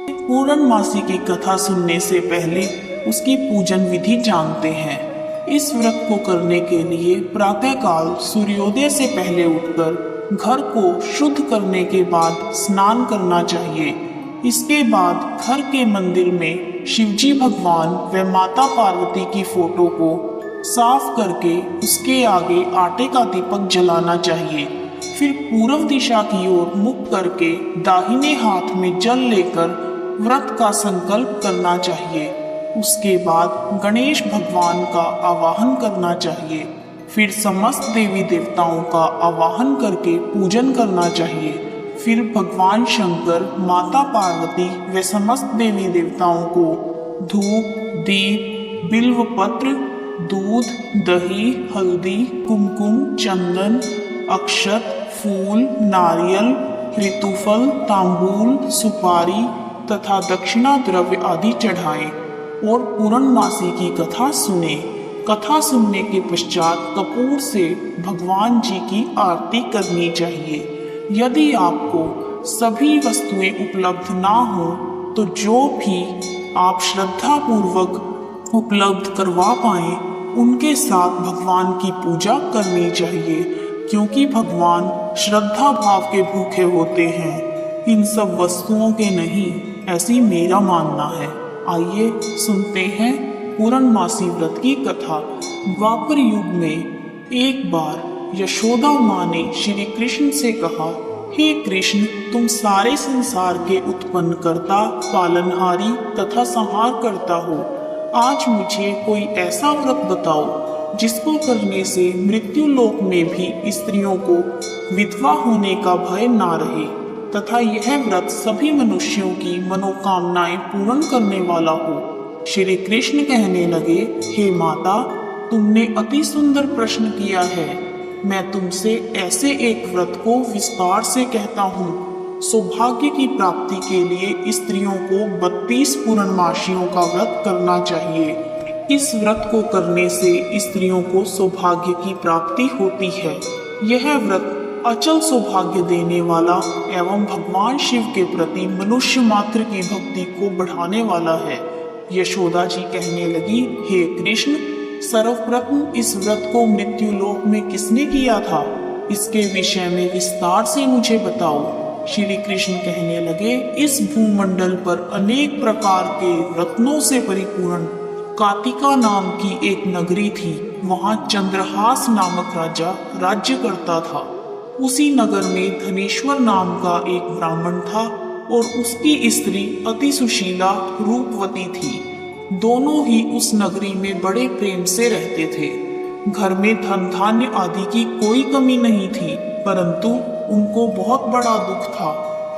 पूर्णमासी की कथा सुनने से पहले उसकी पूजन विधि जानते हैं। इस व्रत को करने के लिए प्रातःकाल सूर्योदय से पहले उठकर घर को शुद्ध करने के बाद स्नान करना चाहिए। इसके बाद घर के मंदिर में शिवजी भगवान व माता पार्वती की फोटो को साफ करके उसके आगे आटे का दीपक जलाना चाहिए। फिर पूर्व दिशा की ओर मुख करके दाहिने हाथ में जल लेकर व्रत का संकल्प करना चाहिए। उसके बाद गणेश भगवान का आवाहन करना चाहिए। फिर समस्त देवी देवताओं का आवाहन करके पूजन करना चाहिए। फिर भगवान शंकर, माता पार्वती व समस्त देवी देवताओं को धूप, दीप, बिल्व पत्र, दूध, दही, हल्दी, कुमकुम, चंदन, अक्षत, फूल, नारियल, ऋतुफल, तांबूल, सुपारी तथा दक्षिणा द्रव्य आदि चढ़ाएं और पूर्णमासी की कथा सुने। कथा सुनने के पश्चात कपूर से भगवान जी की आरती करनी चाहिए। यदि आपको सभी वस्तुएं उपलब्ध ना हो तो जो भी आप श्रद्धा पूर्वक उपलब्ध करवा पाए उनके साथ भगवान की पूजा करनी चाहिए, क्योंकि भगवान श्रद्धा भाव के भूखे होते हैं, इन सब वस्तुओं के नहीं, ऐसी मेरा मानना है। आइए सुनते हैं पूर्णमासी व्रत की कथा। द्वापर युग में एक बार यशोदा माँ ने श्री कृष्ण से कहा, हे कृष्ण, तुम सारे संसार के उत्पन्न करता, पालनहारी तथा संहार करता हो। आज मुझे कोई ऐसा व्रत बताओ जिसको करने से मृत्यु लोक में भी स्त्रियों को विधवा होने का भय ना रहे तथा यह व्रत सभी मनुष्यों की मनोकामनाएं पूर्ण करने वाला हो। श्री कृष्ण कहने लगे, हे माता, तुमने अति सुंदर प्रश्न किया है। मैं तुमसे ऐसे एक व्रत को विस्तार से कहता हूँ। सौभाग्य की प्राप्ति के लिए स्त्रियों को 32 पूर्णमासियों का व्रत करना चाहिए। इस व्रत को करने से स्त्रियों को सौभाग्य की प्राप्ति होती है। यह व्रत अचल सौभाग्य देने वाला एवं भगवान शिव के प्रति मनुष्य मात्र की भक्ति को बढ़ाने वाला है। यशोदा जी कहने लगी, हे कृष्ण, सर्वप्रथम इस व्रत को मृत्यु लोक में किसने किया था? इसके विषय में विस्तार से मुझे बताओ। श्री कृष्ण कहने लगे, इस भूमंडल पर अनेक प्रकार के रत्नों से परिपूर्ण कातिका नाम की एक नगरी थी। वहां चंद्रहास नामक राजा राज्य करता था। उसी नगर में धनेश्वर नाम का एक ब्राह्मण था और उसकी स्त्री अति सुशीला रूपवती थी। दोनों ही उस नगरी में बड़े प्रेम से रहते थे। घर में धन धान्य आदि की कोई कमी नहीं थी, परंतु उनको बहुत बड़ा दुख था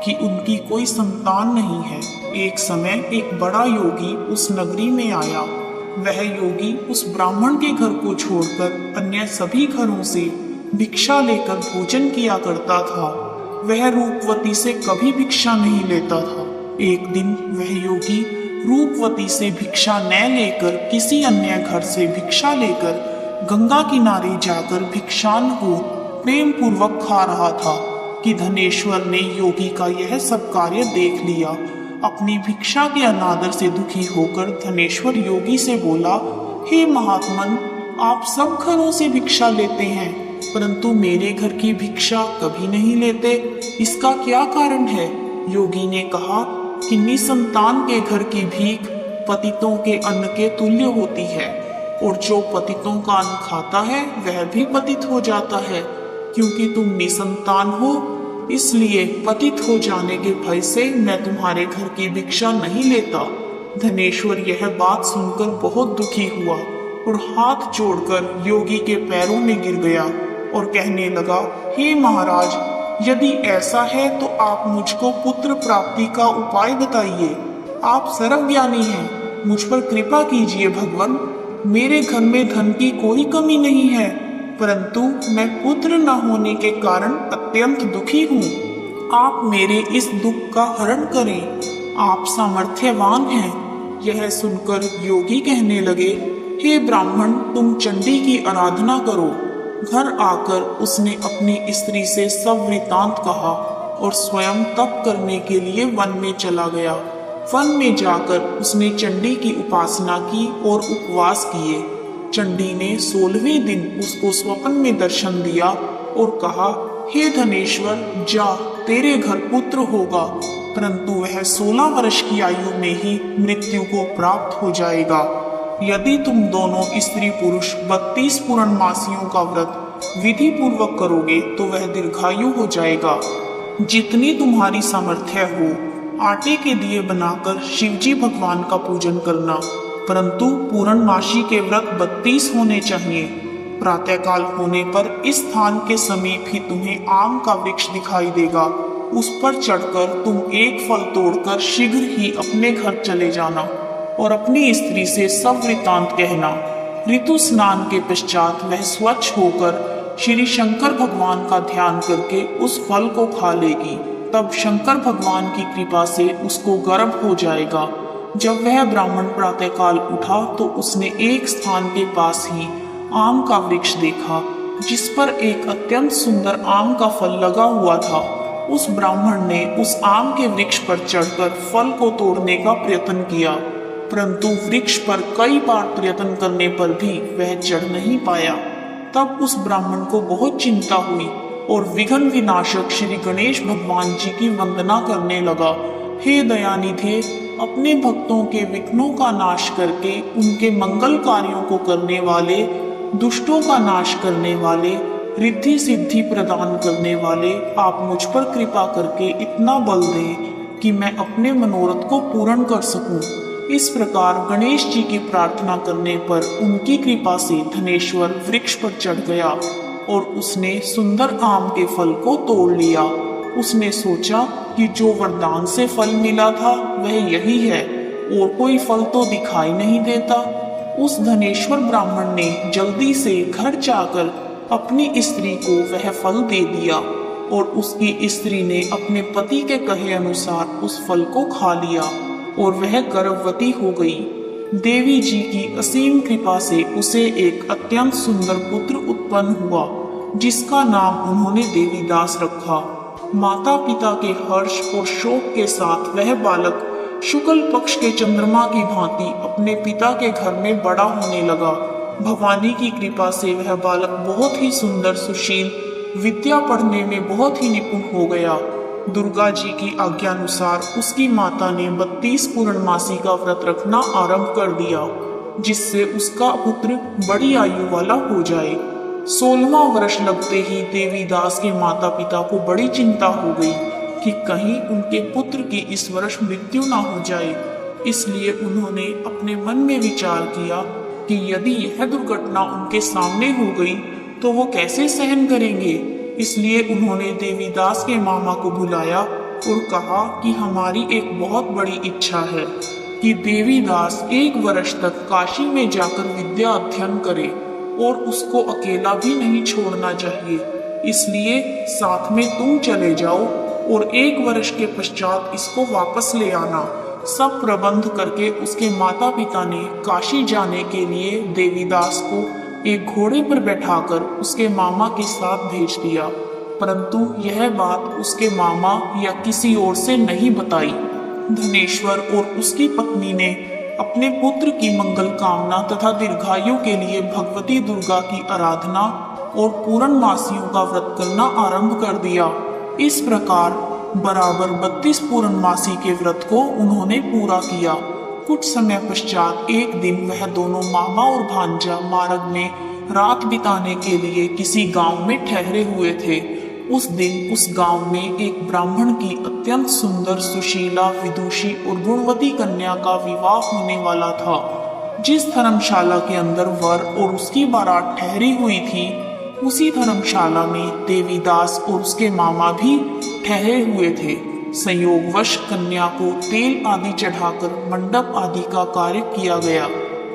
कि उनकी कोई संतान नहीं है। एक समय एक बड़ा योगी उस नगरी में आया। वह योगी उस ब्राह्मण के घर को छोड़कर अन्य सभी घरों से भिक्षा लेकर भोजन किया करता था। वह रूपवती से कभी भिक्षा नहीं लेता था। एक दिन वह योगी रूपवती से भिक्षा न लेकर किसी अन्य घर से भिक्षा लेकर गंगा किनारे जाकर भिक्षान को प्रेम पूर्वक खा रहा था कि धनेश्वर ने योगी का यह सब कार्य देख लिया। अपनी भिक्षा के अनादर से दुखी होकर धनेश्वर योगी से बोला, हे महात्मन, आप सब घरों से भिक्षा लेते हैं, परंतु मेरे घर की भिक्षा कभी नहीं लेते, इसका क्या कारण है? योगी ने कहा कि निसंतान के घर की भीख पतितों के अन्न के तुल्य होती है, और जो पतितों का अन्न खाता है वह भी पतित हो जाता है। क्योंकि तुम निसंतान हो, इसलिए पतित हो जाने के भय से मैं तुम्हारे घर की भिक्षा नहीं लेता। धनेश्वर यह बात सुनकर बहुत दुखी हुआ और हाथ जोड़कर योगी के पैरों में गिर गया और कहने लगा, हे महाराज, यदि ऐसा है तो आप मुझको पुत्र प्राप्ति का उपाय बताइए। आप सर्वज्ञानी हैं, मुझ पर कृपा कीजिए भगवान। मेरे घर में धन की कोई कमी नहीं है, परंतु मैं पुत्र न होने के कारण अत्यंत दुखी हूँ। आप मेरे इस दुख का हरण करें, आप सामर्थ्यवान हैं। यह सुनकर योगी कहने लगे, हे ब्राह्मण, तुम चंडी की आराधना करो। घर आकर उसने अपनी स्त्री से सब वृतांत कहा और स्वयं तप करने के लिए वन में चला गया। वन में जाकर उसने चंडी की उपासना की और उपवास किए। चंडी ने 16वें दिन उसको स्वप्न में दर्शन दिया और कहा, हे धनेश्वर, जा, तेरे घर पुत्र होगा, परंतु वह 16 वर्ष की आयु में ही मृत्यु को प्राप्त हो जाएगा। यदि तुम दोनों स्त्री पुरुष 32 पूर्णमासियों का व्रत विधि पूर्वक करोगे तो वह दीर्घायु हो जाएगा। जितनी तुम्हारी सामर्थ्य हो, आटे के दिए बनाकर शिवजी भगवान का पूजन करना, परंतु पूर्णमासी के व्रत 32 होने चाहिए। प्रातःकाल होने पर इस स्थान के समीप ही तुम्हें आम का वृक्ष दिखाई देगा। उस पर चढ़कर तुम एक फल तोड़कर शीघ्र ही अपने घर चले जाना और अपनी स्त्री से सब वृत्तांत कहना। ऋतु स्नान के पश्चात वह स्वच्छ होकर श्री शंकर भगवान का ध्यान करके उस फल को खा लेगी। तब शंकर भगवान की कृपा से उसको गर्भ हो जाएगा। जब वह ब्राह्मण प्रातःकाल उठा तो उसने एक स्थान के पास ही आम का वृक्ष देखा, जिस पर एक अत्यंत सुंदर आम का फल लगा हुआ था। उस ब्राह्मण ने उस आम के वृक्ष पर चढ़कर फल को तोड़ने का प्रयत्न किया, परंतु वृक्ष पर कई बार प्रयत्न करने पर भी वह चढ़ नहीं पाया। तब उस ब्राह्मण को बहुत चिंता हुई और विघ्न विनाशक श्री गणेश भगवान जी की वंदना करने लगा। हे दयानिधे, अपने भक्तों के विघ्नों का नाश करके उनके मंगल कार्यों को करने वाले, दुष्टों का नाश करने वाले, रिद्धि सिद्धि प्रदान करने वाले, आप मुझ पर कृपा करके इतना बल दें कि मैं अपने मनोरथ को पूर्ण कर सकूं। इस प्रकार गणेश जी की प्रार्थना करने पर उनकी कृपा से धनेश्वर वृक्ष पर चढ़ गया और उसने सुंदर आम के फल को तोड़ लिया। उसने सोचा कि जो वरदान से फल मिला था वह यही है, और कोई फल तो दिखाई नहीं देता। उस धनेश्वर ब्राह्मण ने जल्दी से घर जाकर अपनी स्त्री को वह फल दे दिया और उसकी स्त्री ने अपने पति के कहे अनुसार उस फल को खा लिया और वह गर्भवती हो गई। देवी जी की असीम कृपा से उसे एक अत्यंत सुंदर पुत्र उत्पन्न हुआ, जिसका नाम उन्होंने देवीदास रखा। माता पिता के हर्ष और शोक के साथ वह बालक शुक्ल पक्ष के चंद्रमा की भांति अपने पिता के घर में बड़ा होने लगा। भवानी की कृपा से वह बालक बहुत ही सुंदर, सुशील, विद्या पढ़ने में बहुत ही निपुण हो गया। दुर्गा जी की आज्ञानुसार उसकी माता ने 32 पूर्णमासी का व्रत रखना आरंभ कर दिया, जिससे उसका पुत्र बड़ी आयु वाला हो जाए। 16वां वर्ष लगते ही देवीदास के माता पिता को बड़ी चिंता हो गई कि कहीं उनके पुत्र की इस वर्ष मृत्यु ना हो जाए। इसलिए उन्होंने अपने मन में विचार किया कि यदि यह दुर्घटना उनके सामने हो गई तो वो कैसे सहन करेंगे। इसलिए उन्होंने देवीदास के मामा को बुलाया और कहा कि हमारी एक बहुत बड़ी इच्छा है कि देवीदास 1 वर्ष तक काशी में जाकर विद्या अध्ययन करे और उसको अकेला भी नहीं छोड़ना चाहिए। इसलिए साथ में तुम चले जाओ और 1 वर्ष के पश्चात इसको वापस ले आना। सब प्रबंध करके उसके माता पिता ने काशी जाने के लिए देवीदास को एक घोड़े पर बैठाकर उसके मामा के साथ भेज दिया, परंतु यह बात उसके मामा या किसी और से नहीं बताई। धनेश्वर और उसकी पत्नी ने अपने पुत्र की मंगल कामना तथा दीर्घायु के लिए भगवती दुर्गा की आराधना और पूर्णमासियों का व्रत करना आरंभ कर दिया। इस प्रकार बराबर 32 पूर्णमासी के व्रत को उन्होंने पूरा किया। कुछ समय पश्चात एक दिन वह दोनों मामा और भांजा मार्ग में रात बिताने के लिए किसी गांव में ठहरे हुए थे। उस दिन उस गांव में एक ब्राह्मण की अत्यंत सुंदर, सुशीला, विदुषी और गुणवती कन्या का विवाह होने वाला था। जिस धर्मशाला के अंदर वर और उसकी बारात ठहरी हुई थी, उसी धर्मशाला में देवीदास और उसके मामा भी ठहरे हुए थे। संयोगवश कन्या को तेल आदि चढ़ाकर मंडप आदि का कार्य किया गया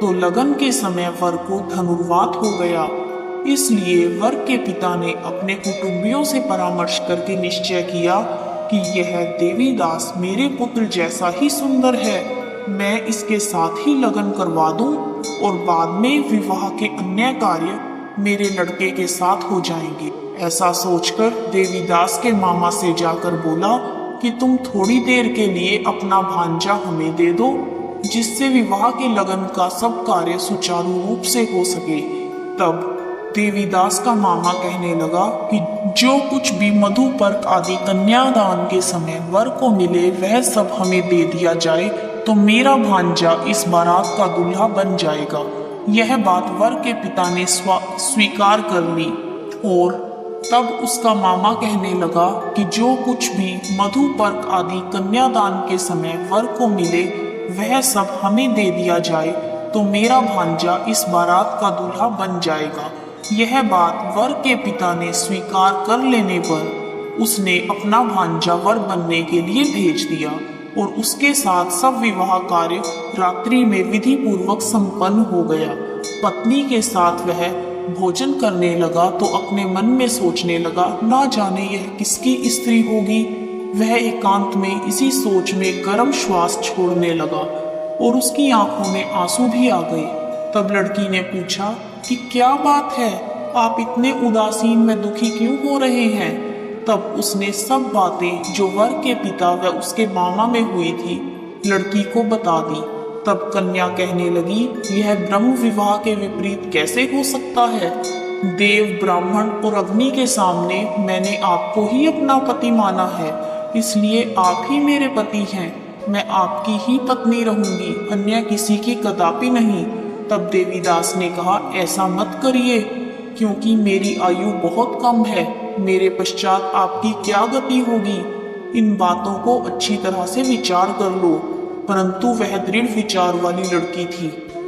तो लगन के समय वर को धनुर्वात हो गया। इसलिए वर के पिता ने अपने कुटुंबियों से परामर्श करके निश्चय किया कि यह देवीदास मेरे पुत्र जैसा ही सुंदर है, मैं इसके साथ ही लगन करवा दूं और बाद में विवाह के अन्य कार्य मेरे लड़के के साथ हो जाएंगे। ऐसा सोचकर देवीदास के मामा से जाकर बोला कि तुम थोड़ी देर के लिए अपना भांजा हमें दे दो, जिससे विवाह के लगन का सब कार्य सुचारू रूप से हो सके। तब देवीदास का मामा कहने लगा कि जो कुछ भी मधुपर्क आदि कन्यादान के समय वर को मिले वह सब हमें दे दिया जाए, तो मेरा भांजा इस बारात का दूल्हा बन जाएगा। यह बात वर के पिता ने स्वीकार कर ली और तब उसका मामा कहने लगा कि जो कुछ भी मधुपर्क आदि कन्यादान के समय वर को मिले वह सब हमें दे दिया जाए, तो मेरा भांजा इस बारात का दूल्हा बन जाएगा। यह बात वर के पिता ने स्वीकार कर लेने पर उसने अपना भांजा वर बनने के लिए भेज दिया और उसके साथ सब विवाह कार्य रात्रि में विधि पूर्वक संपन्न हो गया। पत्नी के साथ वह भोजन करने लगा तो अपने मन में सोचने लगा, ना जाने यह किसकी स्त्री होगी। वह एकांत में इसी सोच में गर्म श्वास छोड़ने लगा और उसकी आंखों में आंसू भी आ गए। तब लड़की ने पूछा कि क्या बात है, आप इतने उदासीन व दुखी क्यों हो रहे हैं। तब उसने सब बातें जो वर के पिता व उसके मामा में हुई थी लड़की को बता दी। तब कन्या कहने लगी, यह ब्रह्म विवाह के विपरीत कैसे हो सकता है। देव, ब्राह्मण और अग्नि के सामने मैंने आपको ही अपना पति माना है, इसलिए आप ही मेरे पति हैं। मैं आपकी ही पत्नी रहूंगी, अन्य किसी की कदापि नहीं। तब देवीदास ने कहा, ऐसा मत करिए, क्योंकि मेरी आयु बहुत कम है। मेरे पश्चात आपकी क्या गति होगी। इन बातों को अच्छी तरह से विचार कर लो। परंतु वह दृढ़ विचार वाली लड़की थी।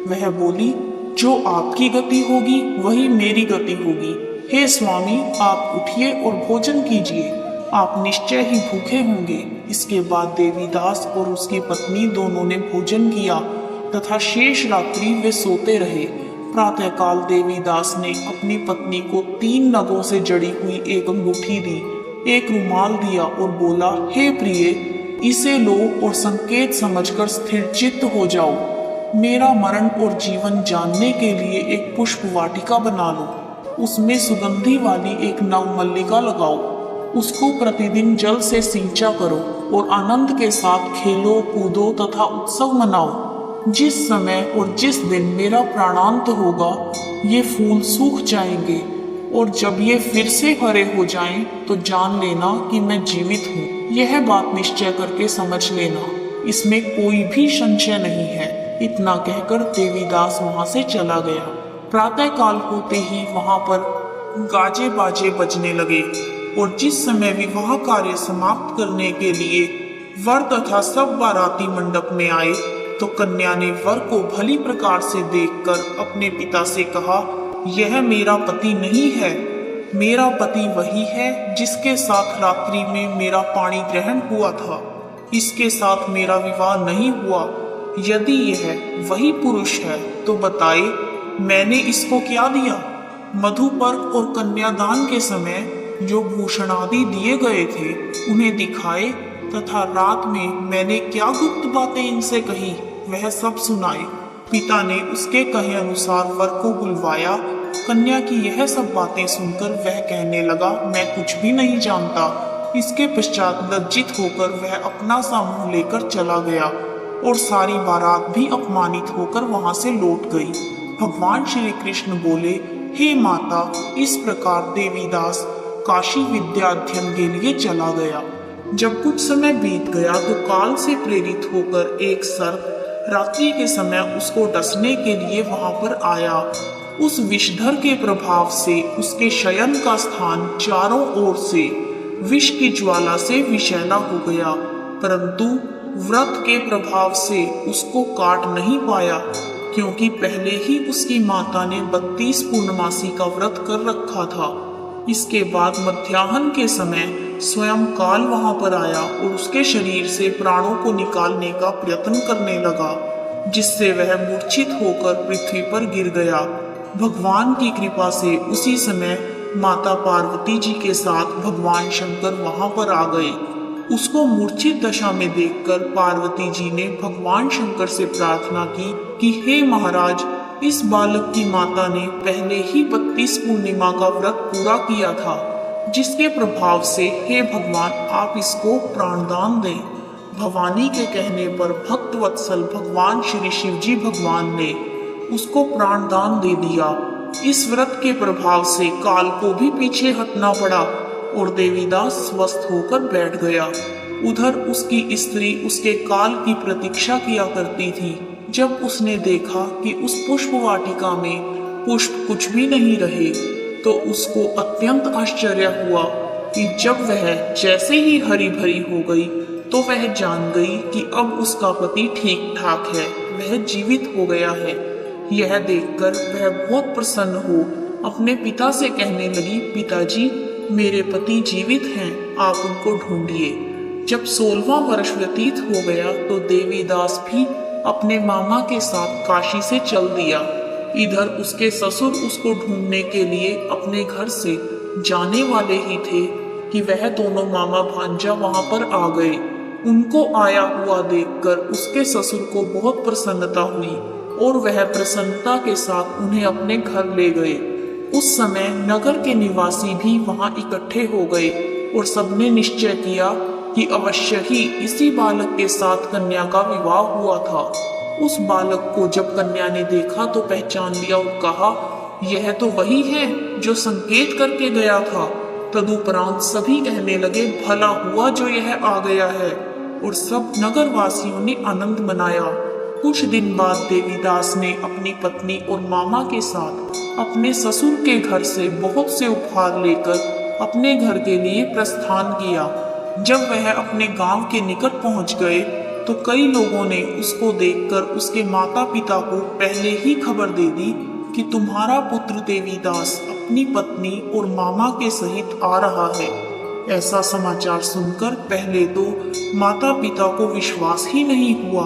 वह बोली, जो आपकी गति होगी वही मेरी गति होगी। हे स्वामी, आप उठिए और भोजन कीजिए, आप निश्चय ही भूखे होंगे। इसके बाद देवीदास और उसकी पत्नी दोनों ने भोजन किया तथा शेष रात्रि वे सोते रहे। प्रातःकाल देवीदास ने अपनी पत्नी को 3 नगों से जड़ी हुई एक अंगूठी दी, एक रुमाल दिया और बोला, हे प्रिय, इसे लो और संकेत समझकर स्थिर चित्त हो जाओ। मेरा मरण और जीवन जानने के लिए एक पुष्प वाटिका बना लो, उसमें सुगंधी वाली एक नवमल्लिका लगाओ, उसको प्रतिदिन जल से सिंचा करो और आनंद के साथ खेलो कूदो तथा उत्सव मनाओ। जिस समय और जिस दिन मेरा प्राणांत होगा ये फूल सूख जाएंगे और जब ये फिर से हरे हो जाएं तो जान लेना कि मैं जीवित हूँ। यह बात निश्चय करके समझ लेना, इसमें कोई भी संशय नहीं है। इतना कहकर देवीदास वहां से चला गया। प्रातःकाल होते ही वहां पर गाजे बाजे बजने लगे और जिस समय विवाह कार्य समाप्त करने के लिए वर तथा सब बाराती मंडप में आए तो कन्या ने वर को भली प्रकार से देखकर अपने पिता से कहा, यह मेरा पति नहीं है। मेरा पति वही है जिसके साथ रात्रि में मेरा पाणी ग्रहण हुआ था। इसके साथ मेरा विवाह नहीं हुआ। यदि यह वही पुरुष है तो बताए, मैंने इसको क्या दिया। मधुपर्क और कन्यादान के समय जो भूषण आदि दिए गए थे उन्हें दिखाए तथा रात में मैंने क्या गुप्त बातें इनसे कही वह सब सुनाए। पिता ने उसके कहे अनुसार वर को बुलवाया। कन्या की यह सब बातें सुनकर वह कहने लगा, मैं कुछ भी नहीं जानता। इसके पश्चात लज्जित होकर वह अपना सा मुंह लेकर चला गया और सारी बारात भी अपमानित होकर वहां से लौट गई। भगवान श्री कृष्ण बोले, हे माता, इस प्रकार देवीदास काशी विद्याध्ययन के लिए चला गया। जब कुछ समय बीत गया तो काल से प्रेरित होकर एक सर्प रात्रि के समय उसको डसने के लिए वहां पर आया। उस विषधर के प्रभाव से उसके शयन का स्थान चारों ओर से विष की ज्वाला से विषैला हो गया, परंतु व्रत के प्रभाव से उसको काट नहीं पाया, क्योंकि पहले ही उसकी माता ने 32 पूर्णमासी का व्रत कर रखा था। इसके बाद मध्याह्न के समय स्वयं काल वहां पर आया और उसके शरीर से प्राणों को निकालने का प्रयत्न करने लगा, जिससे वह मूर्छित होकर पृथ्वी पर गिर गया। भगवान की कृपा से उसी समय माता पार्वती जी के साथ भगवान शंकर वहां पर आ गए। उसको मूर्छित दशा में देखकर पार्वती जी ने भगवान शंकर से प्रार्थना की कि हे महाराज, इस बालक की माता ने पहले ही 32 पूर्णिमा का व्रत पूरा किया था, जिसके प्रभाव से हे भगवान आप इसको प्राणदान दें। भवानी के कहने पर भक्त वत्सल भगवान श्री शिवजी भगवान ने उसको प्राणदान दे दिया। इस व्रत के प्रभाव से काल को भी पीछे हटना पड़ा और देवीदास स्वस्थ होकर बैठ गया। उधर उसकी स्त्री उसके काल की प्रतीक्षा किया करती थी। जब उसने देखा कि उस पुष्प वाटिका में पुष्प कुछ भी नहीं रहे तो उसको अत्यंत आश्चर्य हुआ कि जब वह जैसे ही हरी भरी हो गई तो वह जान गई कि अब उसका पति ठीक ठाक है, वह जीवित हो गया है। यह देखकर वह बहुत प्रसन्न हो अपने पिता से कहने लगी, पिताजी मेरे पति जीवित हैं, आप उनको ढूंढिए। जब 16वां वर्ष व्यतीत हो गया तो देवीदास भी अपने मामा के साथ काशी से चल दिया। इधर उसके ससुर उसको ढूंढने के लिए अपने घर से जाने वाले ही थे कि वह दोनों मामा भांजा वहां पर आ गए। उनको आया हुआ देखकर उसके ससुर को बहुत प्रसन्नता हुई और वह प्रसन्नता के साथ उन्हें अपने घर ले गए। उस समय नगर के निवासी भी वहां इकट्ठे हो गए और सबने निश्चय किया कि अवश्य ही इसी बालक के साथ कन्या का विवाह हुआ था। उस बालक को जब कन्या ने देखा तो पहचान लिया और कहा, यह तो वही है जो संकेत करके गया था। तदुपरांत सभी कहने लगे, भला हुआ जो यह आ गया है, और सब नगर वासियों ने आनंद मनाया। कुछ दिन बाद देवीदास ने अपनी पत्नी और मामा के साथ अपने ससुर के घर से बहुत से उपहार लेकर अपने घर के लिए प्रस्थान किया। जब वह अपने गांव के निकट पहुंच गए तो कई लोगों ने उसको देखकर उसके माता पिता को पहले ही खबर दे दी कि तुम्हारा पुत्र देवीदास अपनी पत्नी और मामा के सहित आ रहा है। ऐसा समाचार सुनकर पहले तो माता पिता को विश्वास ही नहीं हुआ,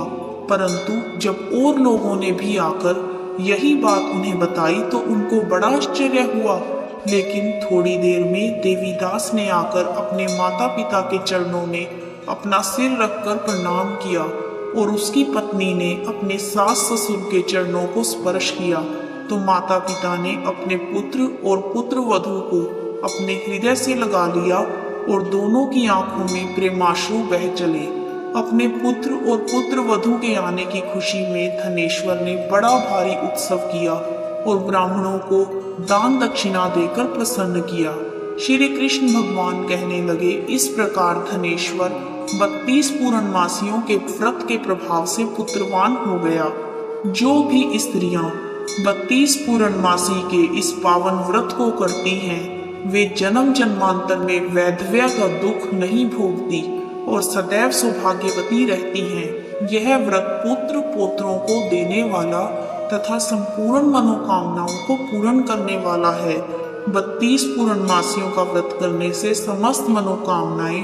परंतु जब और लोगों ने भी आकर यही बात उन्हें बताई तो उनको बड़ा आश्चर्य हुआ। लेकिन थोड़ी देर में देवीदास ने आकर अपने माता पिता के चरणों में अपना सिर रखकर प्रणाम किया और उसकी पत्नी ने अपने सास ससुर के चरणों को स्पर्श किया तो माता पिता ने अपने पुत्र और पुत्र वधू को अपने हृदय से लगा लिया और दोनों की आंखों में प्रेमाश्रु बह चले। अपने पुत्र और पुत्र वधू के आने की खुशी में धनेश्वर ने बड़ा भारी उत्सव किया और ब्राह्मणों को दान दक्षिणा देकर प्रसन्न किया। श्री कृष्ण भगवान कहने लगे, इस प्रकार धनेश्वर 32 पूर्णमासियों के व्रत के प्रभाव से पुत्रवान हो गया। जो भी स्त्रियां 32 पूर्णमासी के इस पावन व्रत को करती हैं, वे जन्म जन्मांतर में वैधव्य का दुख नहीं भोगती और सदैव सौभाग्यवती रहती हैं। यह व्रत पुत्र पोत्रों को देने वाला तथा संपूर्ण मनोकामनाओं को पूर्ण करने वाला है। 32 पूर्णमासियों का व्रत करने से समस्त मनोकामनाएं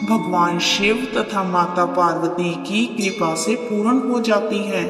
भगवान शिव तथा माता पार्वती की कृपा से पूर्ण हो जाती हैं।